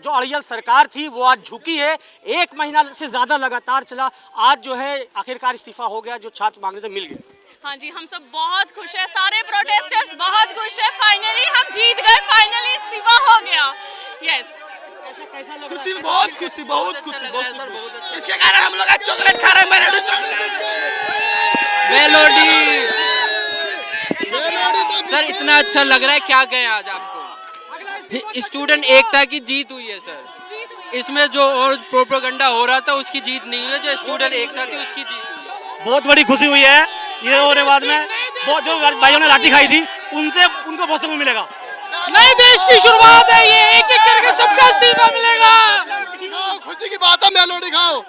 जो अड़ियल सरकार थी वो आज झुकी है। 1 महीना से ज़्यादा लगातार चला, आज जो है आखिरकार इस्तीफा हो गया, जो छात्र मांगने थे मिल गया। हाँ जी, हम सब बहुत खुश है, सारे प्रोटेस्टर्स बहुत खुश है। फाइनली हम जीत गए, फाइनली इस्तीफा हो गया। यस, खुशी, बहुत खुशी, बहुत खुशी, बहुत। इसके कारण हम लोग आज चॉकलेट खा रहे हैं, मेलोडी। सर इतना अच्छा लग रहा है, क्या कहें आज आपको। स्टूडेंट एकता की जीत हुई है सर, इसमें जो और प्रोपेगेंडा हो रहा था उसकी जीत नहीं है, जो स्टूडेंट एकता थी उसकी जीत हुई है। बहुत बड़ी खुशी हुई है ये होने बाद में। बहुत जो भाइयों ने लाठी खाई थी उनसे उनको बहुत सुकून मिलेगा। नए देश की शुरुआत है ये, एक एक करके सबका इस्तीफा मिलेगा। खुशी की बात है, मेलोडी खाओ।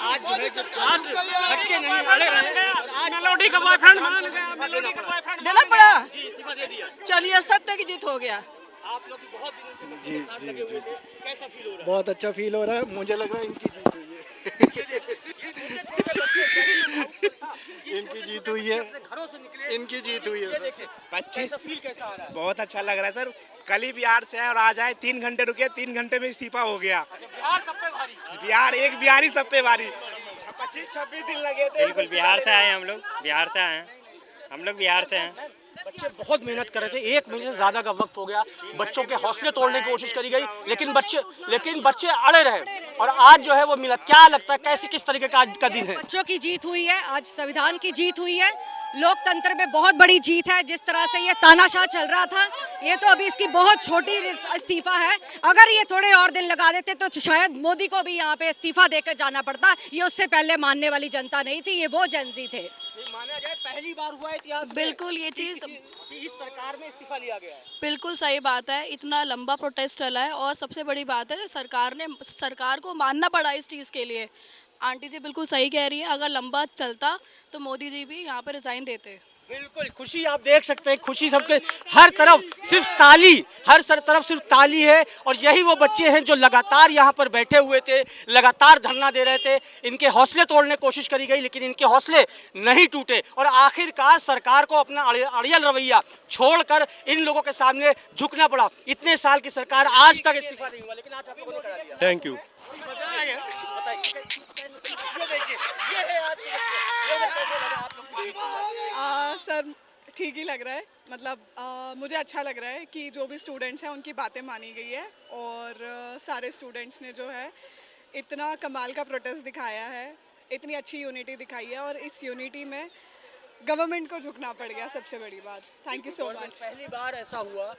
आज जो है छात्र हटके नहीं अड़े रहे, आज मेलोडी का बॉयफ्रेंड मान गया, मेलोडी का बॉयफ्रेंड देना पड़ा। इस्तीफा दे दिया। चलिए, सत्य की जीत हो गया। आप लोग की बहुत दिनों से जी, साथ जी, लगे हुए जी, थे। कैसा फील हो रहा है? बहुत अच्छा फील हो रहा है, मुझे लग रहा है इनकी जीत हुई है। इनकी जीत हुई है, घरों से निकले, इनकी जीत हुई है। 25 फील कैसा आ रहा है? बहुत अच्छा लग रहा है सर। कल ही बिहार से आए और आज आए, 3 घंटे रुके, 3 घंटे में इस्तीफा हो गया। बिहार सब पे भारी। बिहार, एक बिहारी सब पे भारी। 25-26 दिन लगे थे। बिल्कुल बिहार से आए हम लोग, बिहार से आए हैं हम लोग, बिहार से हैं। बच्चे बहुत मेहनत कर रहे थे, 1 महीने से ज़्यादा का वक्त हो गया, बच्चों के हौसले तोड़ने की कोशिश करी गई, लेकिन बच्चे अड़े रहे और आज जो है वो मिला। क्या लगता है कैसी किस तरीके का आज का दिन है? बच्चों की जीत हुई है, आज संविधान की जीत हुई है, लोकतंत्र में बहुत बड़ी जीत है। जिस तरह से ये तानाशाह चल रहा था, ये तो अभी इसकी बहुत छोटी इस्तीफा है। अगर ये थोड़े और दिन लगा देते तो शायद मोदी को भी यहाँ पे इस्तीफा देकर जाना पड़ता। ये उससे पहले मानने वाली जनता नहीं थी, ये वो जनजी थे। माना जाए पहली बार हुआ इतिहास में बिल्कुल ये चीज़ कि इस सरकार में इस्तीफा लिया गया है। बिल्कुल सही बात है। इतना लंबा प्रोटेस्ट चला है और सबसे बड़ी बात है सरकार को मानना पड़ा इस चीज़ के लिए। आंटी जी बिल्कुल सही कह रही है, अगर लंबा चलता तो मोदी जी भी यहाँ पर रिजाइन देते। बिल्कुल खुशी आप देख सकते हैं, खुशी सबके हर तरफ सिर्फ ताली, तरफ सिर्फ ताली है। और यही वो बच्चे हैं जो लगातार यहाँ पर बैठे हुए थे, लगातार धरना दे रहे थे। इनके हौसले तोड़ने की कोशिश करी गई लेकिन इनके हौसले नहीं टूटे और आखिरकार सरकार को अपना अड़ियल रवैया छोड़कर इन लोगों के सामने झुकना पड़ा। इतने साल की सरकार आज तक इस्तीफा नहीं हुआ, लेकिन आज आप लोगों ने करा दिया। Thank you. सर ठीक ही लग रहा है, मतलब मुझे अच्छा लग रहा है कि जो भी स्टूडेंट्स हैं उनकी बातें मानी गई है और सारे स्टूडेंट्स ने जो है इतना कमाल का प्रोटेस्ट दिखाया है, इतनी अच्छी यूनिटी दिखाई है और इस यूनिटी में गवर्नमेंट को झुकना पड़ गया, सबसे बड़ी बात। Thank you so much. पहली बार ऐसा हुआ,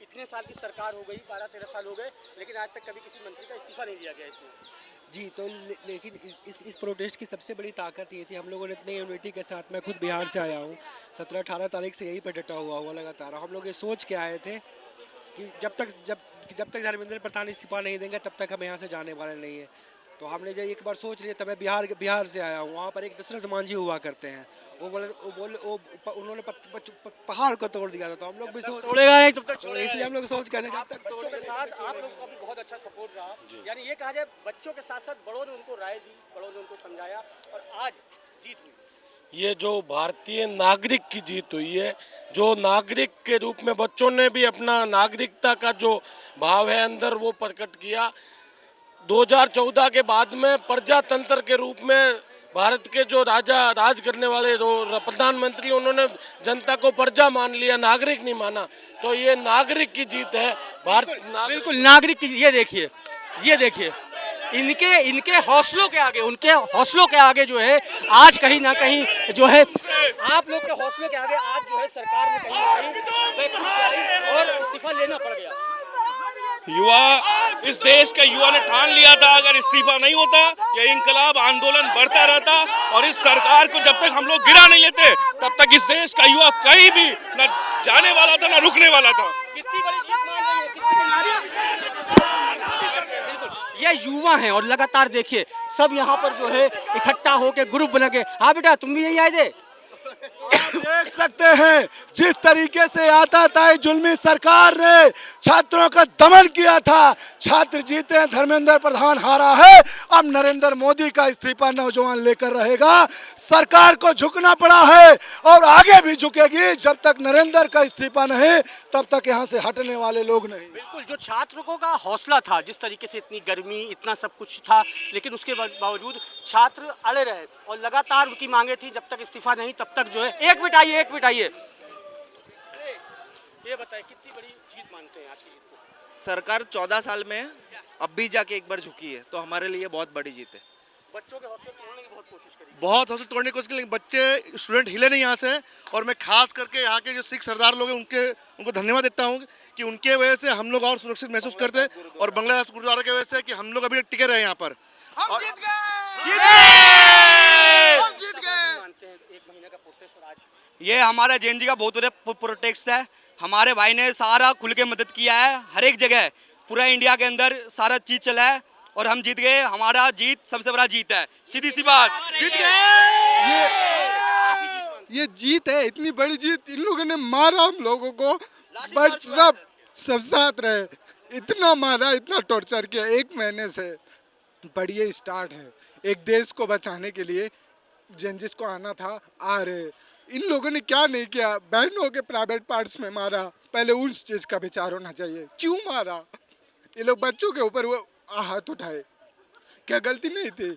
इतने साल की सरकार हो गई, 12-13 साल हो गए, लेकिन आज तक कभी किसी मंत्री का इस्तीफा नहीं दिया गया इसमें। जी तो लेकिन इस प्रोटेस्ट की सबसे बड़ी ताकत ये थी, हम लोगों ने इतने यूनिटी के साथ, मैं खुद बिहार से आया हूँ, 17-18 तारीख से यही पे डटा हुआ लगातार। हम लोग ये सोच के आए थे कि जब तक धर्मेंद्र प्रधान इस्तीफा नहीं देंगे तब तक हम यहाँ से जाने वाले नहीं है। तो हमने जब एक बार सोच लिया, तब मैं बिहार से आया हूँ। वहाँ पर एक दशरथ मांझी हुआ करते हैं, उन्होंने पहाड़ को तोड़ दिया था। तो हम लोग भी तोड़ेगा नहीं तब तक, इसलिए हम लोग सोच के जब तक बच्चों के साथ आप लोगों का भी बहुत अच्छा सपोर्ट रहा। यानी ये कहा जाए बच्चों के साथ साथ बड़ों ने उनको राय दी, बड़ों ने उनको समझाया और आज जीत हुई। ये जो भारतीय नागरिक की जीत हुई है, जो नागरिक के रूप में बच्चों ने भी अपना नागरिकता का जो भाव है अंदर वो प्रकट किया। 2014 के बाद में प्रजातंत्र के रूप में भारत के जो राज करने वाले प्रधानमंत्री, उन्होंने जनता को प्रजा मान लिया, नागरिक नहीं माना। तो ये नागरिक की जीत है। बिल्कुल नागरिक की। ये देखिए इनके हौसलों के आगे, उनके हौसलों के आगे जो है आज कहीं ना कहीं जो है आप लोग के हौसलों के आगे आज जो है सरकार ने कहीं ना कहीं और इस्तीफा लेना पड़ गया। इस देश के युवा ने ठान लिया था, अगर इस्तीफा नहीं होता यह इंकलाब आंदोलन बढ़ता रहता और इस सरकार को जब तक हम लोग गिरा नहीं लेते तब तक इस देश का युवा कहीं भी न जाने वाला था न रुकने वाला था। कितनी बड़ी जीत मान रही है, ये युवा हैं और लगातार देखिए सब यहाँ पर जो है इकट्ठा होकर ग्रुप बना के। हाँ बेटा तुम भी यही आए थे? देख सकते हैं जिस तरीके से आताताई जुल्मी सरकार ने छात्रों का दमन किया था, छात्र जीते हैं, धर्मेंद्र प्रधान हारा है। अब नरेंद्र मोदी का इस्तीफा नौजवान लेकर रहेगा। सरकार को झुकना पड़ा है और आगे भी झुकेगी। जब तक नरेंद्र का इस्तीफा नहीं तब तक यहाँ से हटने वाले लोग नहीं। बिल्कुल, जो छात्रों का हौसला था, जिस तरीके से इतनी गर्मी इतना सब कुछ था, लेकिन उसके बावजूद छात्र अड़े रहे और लगातार उनकी मांगे थी जब तक इस्तीफा नहीं तब तक जो है। एक मिनट आइए, ये बताइए कितनी बड़ी जीत मानते हैं आज की जीत को? सरकार 14 साल में अब भी जाके एक बार झुकी है, तो हमारे लिए बहुत बड़ी जीत है। बच्चों के हौसले तोड़ने की बहुत कोशिश करी, बहुत हौसले तोड़ने की कोशिश की, लेकिन बच्चे स्टूडेंट हिले नहीं यहाँ से। और मैं खास करके यहाँ के जो सिख सरदार लोग हैं उनको धन्यवाद देता हूँ कि उनके वजह से हम लोग और सुरक्षित महसूस करते हैं, और बांग्लादेश गुरुद्वारा की वजह से कि हम लोग अभी टिके रहे यहाँ पर। हम जीत गए। मानते हैं 1 महीने का प्रोटेस्ट और आज ये हमारा जेएनजी का बहुत बड़ा प्रोटेस्ट है। हमारे भाई ने सारा खुल के मदद किया है, हर एक जगह पूरा इंडिया के अंदर सारा चीज चला है और हम जीत गए। हमारा जीत सबसे बड़ा जीत है, सीधी सी बात, जीत गए। ये जीत है, इतनी बड़ी जीत। इन लोगों ने मारा हम लोगों को, बट सब साथ रहे। इतना मारा, इतना टॉर्चर किया 1 महीने से। बढ़िया स्टार्ट है। एक देश को बचाने के लिए जिस को आना था आ रहे। इन लोगों ने क्या नहीं किया, बहनों के प्राइवेट पार्ट्स में मारा। पहले उस चीज का विचार होना चाहिए, क्यों मारा? ये लोग बच्चों के ऊपर वो हाथ उठाए, क्या गलती नहीं थी?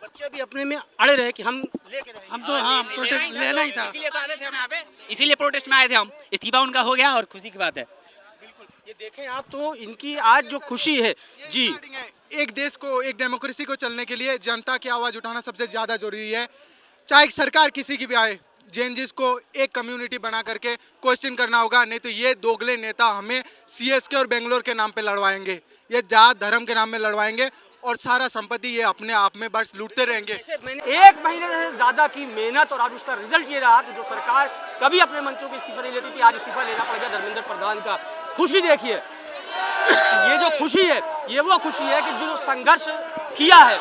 बच्चे भी अपने में अड़े रहे कि हम लेके रहे। हम तो हाँ प्रोटेस्ट लेना ही था, इसीलिए तो आए थे हम यहाँ पे, इसीलिए प्रोटेस्ट में आए थे हम। इस्तीफा उनका हो गया और खुशी की बात है। बिल्कुल, ये देखें आप, तो इनकी आज जो खुशी है जी। एक देश को, एक डेमोक्रेसी को चलने के लिए जनता की आवाज़ उठाना सबसे ज़्यादा जरूरी है। चाहे सरकार किसी की भी आए, जेएनजीस को एक कम्युनिटी बना करके क्वेश्चन करना होगा, नहीं तो ये दोगले नेता हमें सीएसके और बेंगलोर के नाम पे लड़वाएंगे, ये जात धर्म के नाम में लड़वाएंगे और सारा संपत्ति ये अपने आप में बस लूटते रहेंगे। मैंने 1 महीने से ज़्यादा की मेहनत और आज उसका रिजल्ट ये रहा कि जो सरकार कभी अपने मंत्रियों को इस्तीफा नहीं लेती थी, आज इस्तीफा लेना पड़ गया धर्मेंद्र प्रधान का। खुशी देखिए, ये जो खुशी है ये वो खुशी है कि जो संघर्ष किया है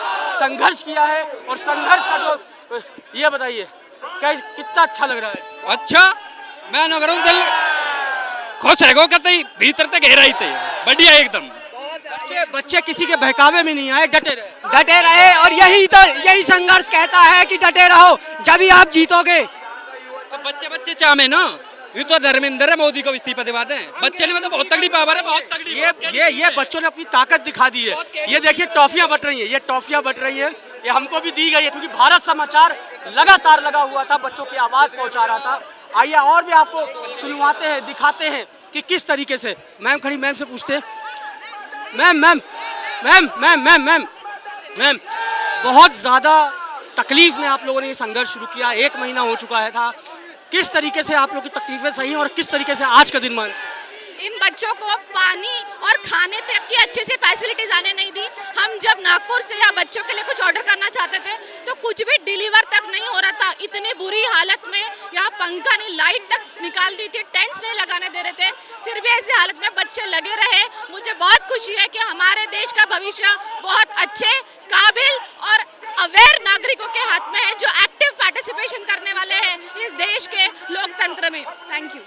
और संघर्ष का जो, ये बताइए कितना अच्छा लग रहा है। अच्छा, मैं ना करूँ दिल खुश है, कतई भीतर तक गहराई थे, बढ़िया एकदम। बच्चे किसी के बहकावे में नहीं आए, डटे रहे और यही संघर्ष कहता है कि डटे रहो, जब ही आप जीतोगे। बच्चे चाहे ना, ये तो धर्मेंद्र मोदी को इस्तीफा दिवाते हैं। बच्चे ने मतलब बहुत तगड़ी पावर है, बहुत तगड़ी। ये बच्चों ने अपनी ताकत दिखा दी है। ये देखिए टॉफियां बट रही हैं, ये हमको भी दी गई है, क्योंकि भारत समाचार लगातार लगा हुआ था, बच्चों की आवाज़ पहुंचा रहा था। आइए और भी आपको सुनवाते हैं, दिखाते हैं कि किस तरीके से। मैम खड़ी, मैम से पूछते हैं। मैम, बहुत ज़्यादा तकलीफ में आप लोगों ने ये संघर्ष शुरू किया, 1 महीना हो चुका है था। किस तरीके से आप लोग की तकलीफें सही हैं और किस तरीके से आज का दिन मान? इन बच्चों को पानी और खाने तक की अच्छे से फैसिलिटीज आने नहीं दी। हम जब नागपुर से या बच्चों के लिए कुछ ऑर्डर करना चाहते थे तो कुछ भी डिलीवर तक नहीं हो रहा था। इतनी बुरी हालत में, यहाँ पंखा नहीं, लाइट तक निकाल दी थी, टेंट्स नहीं लगाने दे रहे थे, फिर भी ऐसी हालत में बच्चे लगे रहे। मुझे बहुत खुशी है कि हमारे देश का भविष्य बहुत अच्छे, काबिल और अवेयर नागरिकों के हाथ में है, जो एक्टिव पार्टिसिपेशन करने वाले हैं इस देश के लोकतंत्र में। Thank you.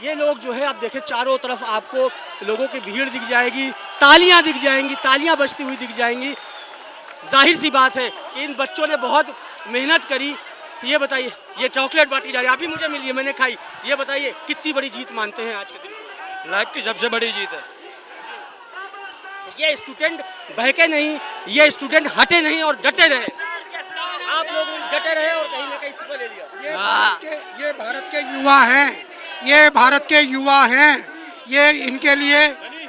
ये लोग जो है, आप देखें चारों तरफ आपको लोगों की भीड़ दिख जाएगी, तालियां दिख जाएंगी, तालियां बजती हुई दिख जाएंगी। जाहिर सी बात है कि इन बच्चों ने बहुत मेहनत करी। ये बताइए, ये चॉकलेट बांटी जा रही है, अभी मुझे मिली है, मैंने खाई। ये बताइए कितनी बड़ी जीत मानते हैं आज के दिन? लाइफ की सबसे बड़ी जीत है। ये स्टूडेंट बहके नहीं, ये स्टूडेंट हटे नहीं और डटे रहे। आप लोग डटे रहे और कहीं ना कहीं इस्तीफा ले लिया। ये भारत के युवा हैं, ये इनके लिए,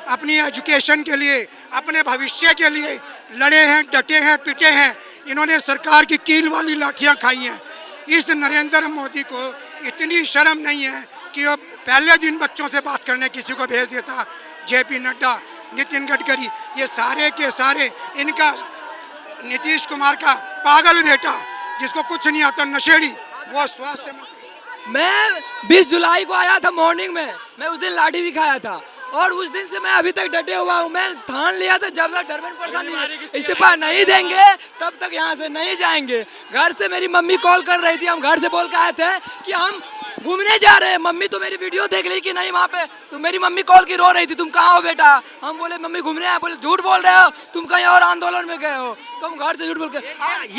अपनी एजुकेशन के लिए, अपने भविष्य के लिए लड़े हैं, डटे हैं, पिटे हैं। इन्होंने सरकार की कील वाली लाठियां खाई हैं। इस नरेंद्र मोदी को इतनी शर्म नहीं है कि वो पहले दिन बच्चों से बात करने किसी को भेज देता। जेपी नड्डा, नितिन गडकरी, ये सारे के सारे, इनका नीतीश कुमार का पागल बेटा जिसको कुछ नहीं आता, नशेड़ी, वो स्वास्थ्य मंत्री। मैं 20 जुलाई को आया था मॉर्निंग में, मैं उस दिन लाठी भी खाया था और उस दिन से मैं अभी तक डटे हुआ हूँ। मैं ठान लिया था जब तक धर्मेंद्र प्रधान इस्तीफा नहीं देंगे तब तक यहाँ से नहीं जाएंगे। घर से मेरी मम्मी कॉल कर रही थी, हम घर से बोल के आए थे कि हम घूमने जा रहे हैं। मम्मी तो मेरी वीडियो देख ली कि नहीं वहाँ पे, तो मेरी मम्मी कॉल की रो रही थी, तुम कहाँ हो बेटा? हम बोले मम्मी घूमने आए। बोले झूठ बोल रहे हो, तुम कहीं और आंदोलन में गए हो। तो हम घर से झूठ बोल के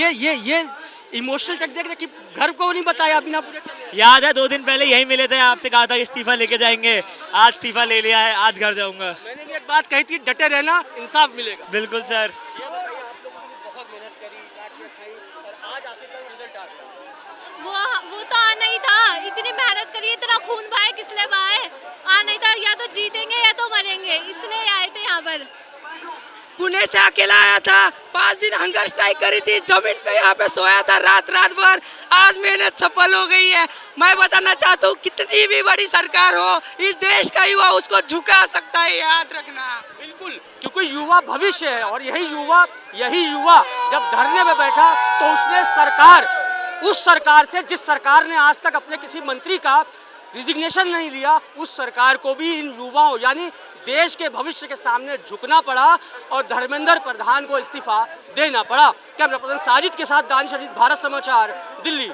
ये इमोशनल टच देख रहे कि घर को नहीं बताया बिना पूरे चले। याद है 2 दिन पहले यही मिले थे, आपसे कहा था कि इस्तीफा लेके जाएंगे। आज इस्तीफा ले लिया है, आज घर जाऊंगा। मैंने भी एक बात कही थी, डटे रहना, इंसाफ मिलेगा। बिल्कुल सर। बहुत मेहनत करी, लाठियां खाई और आज आखिरकार रिजल्ट आ गया। वो तो आना ही था, इतनी मेहनत करी, इतना खून बहाए, किस लिए बहाए? आना ही था, या तो जीतेंगे या तो मरेंगे, इसलिए आए थे यहाँ पर। पुणे से अकेला आया था, 5 दिन हंगर स्ट्राइक करी थी, जमीन पे यहाँ पे सोया था रात भर। आज मेहनत सफल हो गई है। मैं बताना चाहता हूँ कितनी भी बड़ी सरकार हो, इस देश का युवा उसको झुका सकता है, याद रखना। बिल्कुल, क्योंकि युवा भविष्य है और यही युवा जब धरने में बैठा तो उसने उस सरकार से, जिस सरकार ने आज तक अपने किसी मंत्री का रिजिग्नेशन नहीं लिया, उस सरकार को भी इन युवाओं यानी देश के भविष्य के सामने झुकना पड़ा और धर्मेंद्र प्रधान को इस्तीफा देना पड़ा। कैमरा पर्सन साजिद के साथ दानिश अजीज, भारत समाचार, दिल्ली।